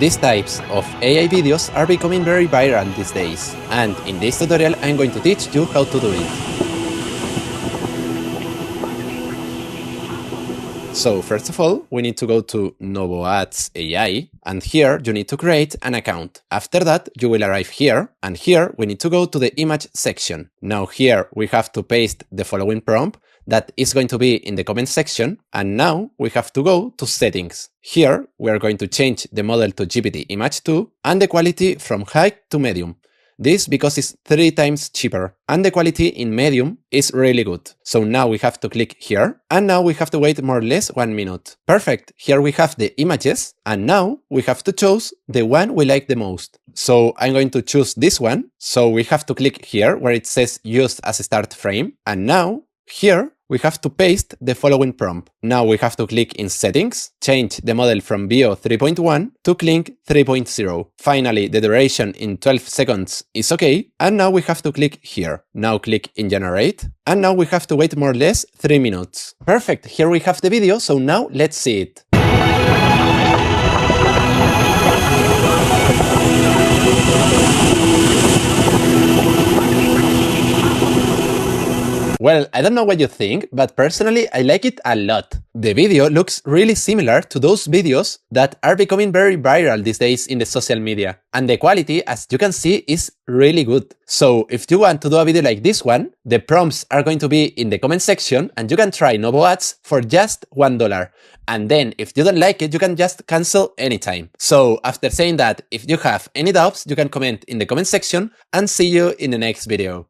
These types of AI videos are becoming very viral these days, and in this tutorial I'm going to teach you how to do it. So first of all, we need to go to NOVOADS AI, and here you need to create an account. After that, you will arrive here, and here we need to go to the image section. Now here we have to paste the following prompt that is going to be in the comment section, and now we have to go to settings. Here we are going to change the model to GPT Image 2 and the quality from high to medium. This because it's 3 times cheaper, and the quality in medium is really good. So now we have to click here, and now we have to wait more or less 1 minute. Perfect, here we have the images, and now we have to choose the one we like the most. So I'm going to choose this one, so we have to click here where it says used as a start frame, and now here we have to paste the following prompt. Now we have to click in settings, change the model from Bio 3.1 to Kling 3.0. Finally, the duration in 12 seconds is okay, and now we have to click here. Now click in generate, and now we have to wait more or less 3 minutes. Perfect, here we have the video, so now let's see it. Well, I don't know what you think, but personally I like it a lot. The video looks really similar to those videos that are becoming very viral these days in the social media. And the quality, as you can see, is really good. So if you want to do a video like this one, the prompts are going to be in the comment section, and you can try NOVOADS for just $1. And then if you don't like it, you can just cancel anytime. So after saying that, if you have any doubts, you can comment in the comment section, and see you in the next video.